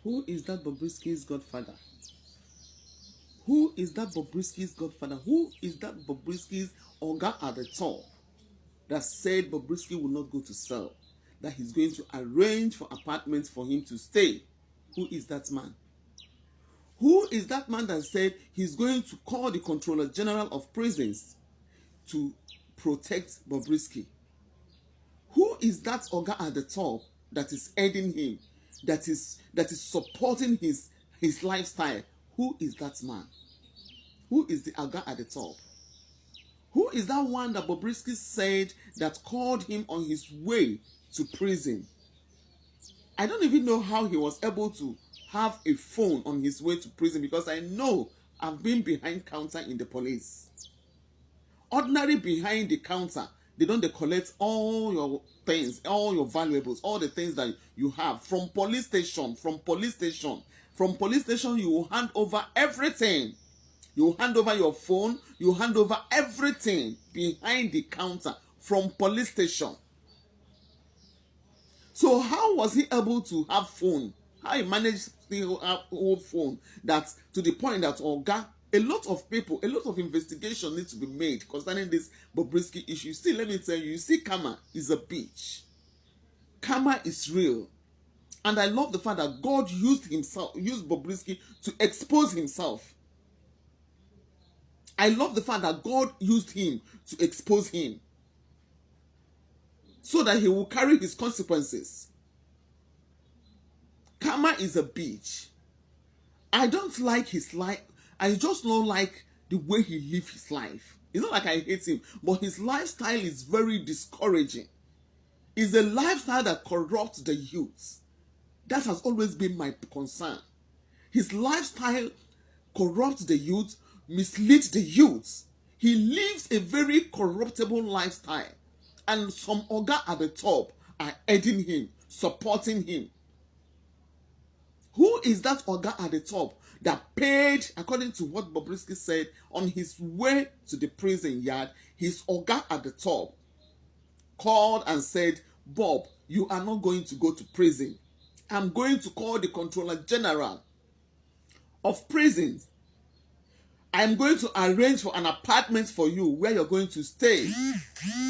Who is that Bobrisky's godfather? Who is that Bobrisky's godfather? Who is that Bobrisky's Oga at the top that said Bobrisky will not go to cell, that he's going to arrange for apartments for him to stay? Who is that man? Who is that man that said he's going to call the Controller General of Prisons to protect Bobrisky? Who is that Oga at the top that is aiding him, that is supporting his lifestyle? Who is that man? Who is the Oga at the top? Who is that one that Bobrisky said that called him on his way to prison? I don't even know how he was able to have a phone on his way to prison, because I know I've been behind counter in the police. Ordinary behind the counter, they collect all your things, all your valuables, all the things that you have from police station. From police station, you will hand over everything. You will hand over your phone, you will hand over everything behind the counter from police station. So how was he able to have phone? How he managed to have whole phone, that to the point that Oga, a lot of people, a lot of investigation needs to be made concerning this Bobrisky issue. See, let me tell you, see, karma is a bitch. Karma is real. And I love the fact that God used Bobrisky to expose himself. I love the fact that God used him to expose him, so that he will carry his consequences. Karma is a bitch. I don't like his life. I just don't like the way he lives his life. It's not like I hate him, but his lifestyle is very discouraging. It's a lifestyle that corrupts the youth. That has always been my concern. His lifestyle corrupts the youth, misleads the youth. He lives a very corruptible lifestyle. And some Oga at the top are aiding him, supporting him. Who is that Oga at the top that paid, according to what Bobrisky said, on his way to the prison yard? His Oga at the top called and said, Bob, you are not going to go to prison. I'm going to call the Controller General of Prisons. I'm going to arrange for an apartment for you where you're going to stay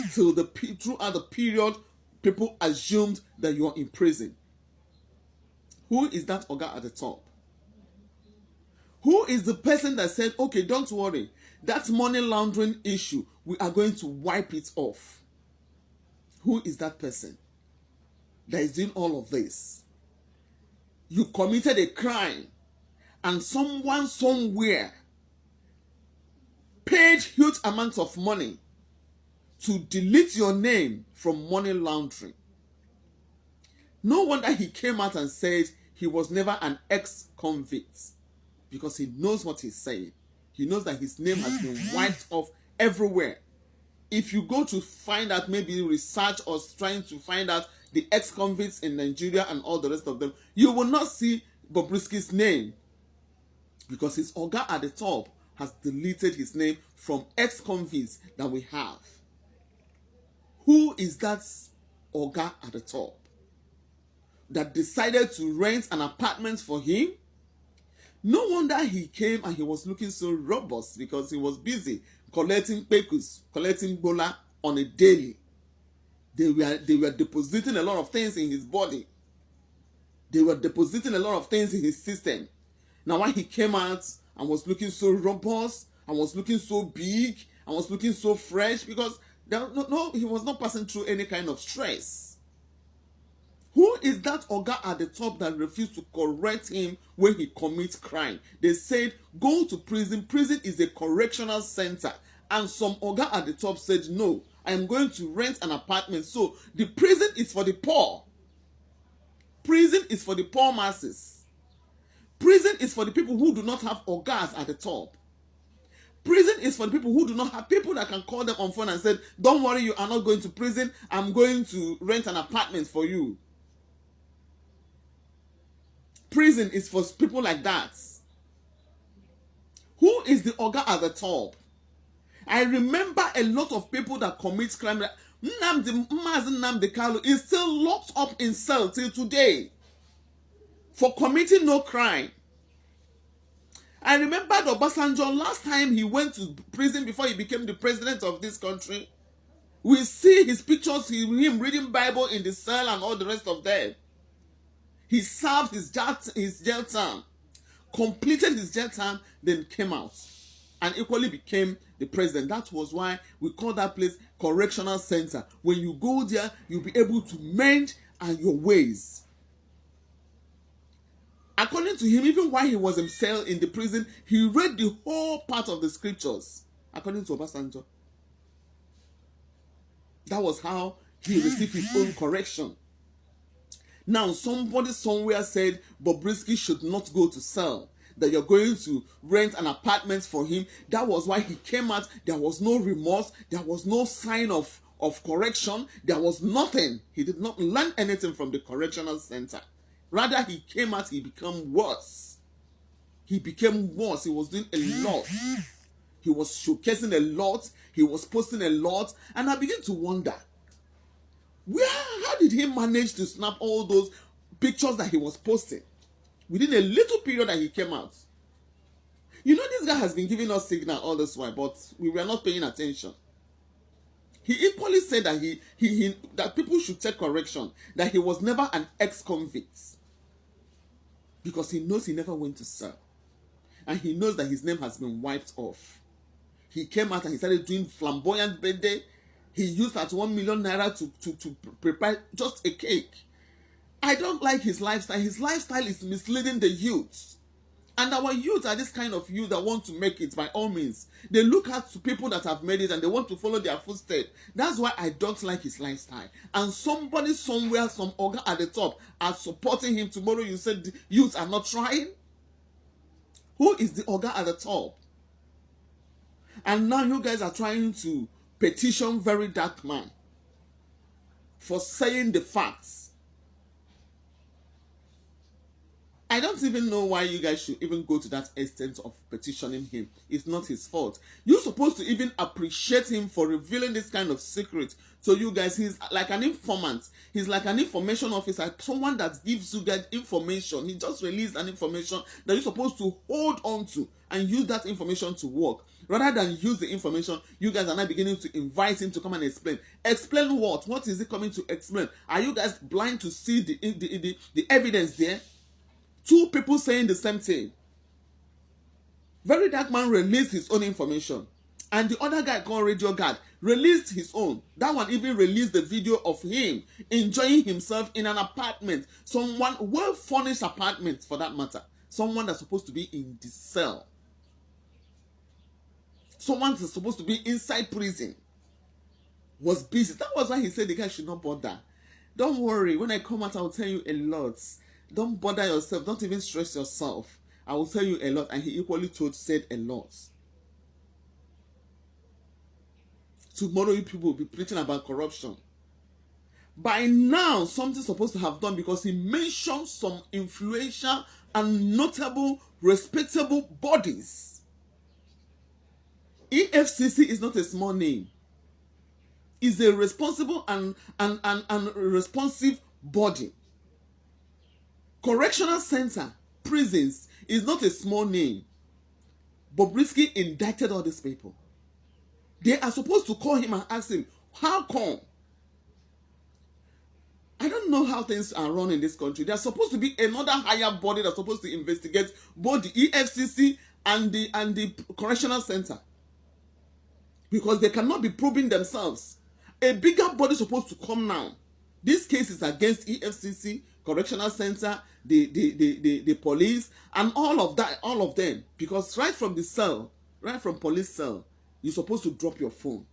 throughout the period people assumed that you are in prison. Who is that Oga at the top? Who is the person that said, okay, don't worry, that money laundering issue, we are going to wipe it off? Who is that person that is doing all of this? You committed a crime, and someone somewhere paid huge amounts of money to delete your name from money laundering. No wonder he came out and said he was never an ex-convict, because he knows what he's saying. He knows that his name has been wiped off everywhere. If you go to find out, maybe research or trying to find out the ex-convicts in Nigeria and all the rest of them, you will not see Bobrisky's name, because his Oga at the top has deleted his name from ex-convicts that we have. Who is that Oga at the top that decided to rent an apartment for him? No wonder he came and he was looking so robust, because he was busy collecting pekus, collecting bola on a daily. They were depositing a lot of things in his body. They were depositing a lot of things in his system. Now when he came out and was looking so robust, and was looking so big, and was looking so fresh, because he was not passing through any kind of stress. Who is that Oga at the top that refused to correct him when he commits crime? They said, go to prison. Prison is a correctional center. And some Oga at the top said, no, I am going to rent an apartment. So the prison is for the poor. Prison is for the poor masses. Prison is for the people who do not have Ogas at the top. Prison is for the people who do not have people that can call them on phone and say, don't worry, you are not going to prison. I'm going to rent an apartment for you. Prison is for people like that. Who is the Oga at the top? I remember a lot of people that commit crime. Nnamdi Kalu is still locked up in cell till today for committing no crime. I remember Obasanjo, last time he went to prison before he became the president of this country. We see his pictures, him reading Bible in the cell and all the rest of them. He served his jail term, completed his jail term, then came out and equally became the president. That was why we call that place correctional center. When you go there, you'll be able to mend your ways. According to him, even while he was himself in the prison, he read the whole part of the scriptures. According to Obasanjo, that was how he received his own correction. Now, somebody somewhere said Bobrisky should not go to cell, that you're going to rent an apartment for him. That was why he came out. There was no remorse. There was no sign of correction. There was nothing. He did not learn anything from the correctional center. Rather, he came out, he became worse. He became worse. He was doing a lot. He was showcasing a lot. He was posting a lot. And I begin to wonder, how did he manage to snap all those pictures that he was posting within a little period that he came out? You know, this guy has been giving us signal all this while, but we were not paying attention. He equally said that that people should take correction, that he was never an ex-convict, because he knows he never went to cell, and he knows that his name has been wiped off. He came out and he started doing flamboyant birthday. He used that 1 million naira to prepare just a cake. I don't like his lifestyle. His lifestyle is misleading the youth. And our youth are this kind of youth that want to make it by all means. They look at people that have made it and they want to follow their footsteps. That's why I don't like his lifestyle. And somebody somewhere, some OGA at the top, are supporting him. Tomorrow you said the youth are not trying. Who is the OGA at the top? And now you guys are trying to petition Very Dark Man for saying the facts. I don't even know why you guys should even go to that extent of petitioning him. It's not his fault. You're supposed to even appreciate him for revealing this kind of secret to you guys. He's like an informant. He's like an information officer, someone that gives you guys information. He just released an information that you're supposed to hold on to and use that information to work. Rather than use the information, you guys are now beginning to invite him to come and explain. Explain what? What is he coming to explain? Are you guys blind to see the evidence there? Two people saying the same thing. Very Dark Man released his own information, and the other guy called Radio Guard released his own. That one even released the video of him enjoying himself in an apartment, someone well-furnished apartment for that matter, someone that's supposed to be in the cell, someone that's supposed to be inside prison, was busy. That was why he said the guy should not bother. Don't worry, when I come out, I'll tell you a lot. Don't bother yourself. Don't even stress yourself. I will tell you a lot. And he equally said a lot. Tomorrow you people will be preaching about corruption. By now, something's supposed to have done, because he mentioned some influential and notable, respectable bodies. EFCC is not a small name. It's a responsible and responsive body. Correctional center, prisons, is not a small name. Bobrisky indicted all these people. They are supposed to call him and ask him, how come? I don't know how things are run in this country. There's supposed to be another higher body that's supposed to investigate both the EFCC and the correctional center, because they cannot be proving themselves. A bigger body is supposed to come now. This case is against EFCC, correctional center, the police, and all of them. Because right from the cell, right from police cell, you're supposed to drop your phone.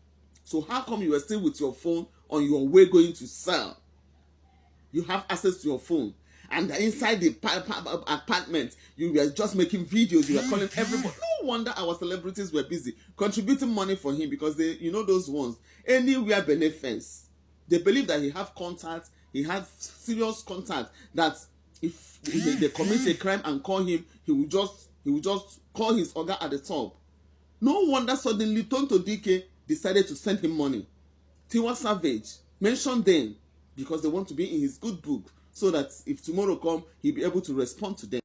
So how come you were still with your phone on your way going to cell? You have access to your phone, and inside the apartment, you were just making videos. You were calling everybody. No wonder our celebrities were busy contributing money for him, because they, you know, those ones anywhere benefits. They believe that he have contact. He had serious contact, that if they commit a crime and call him, he will just call his OGA at the top. No wonder suddenly Tonto DK decided to send him money. Tiwa Savage mentioned them because they want to be in his good book so that if tomorrow come, he'll be able to respond to them.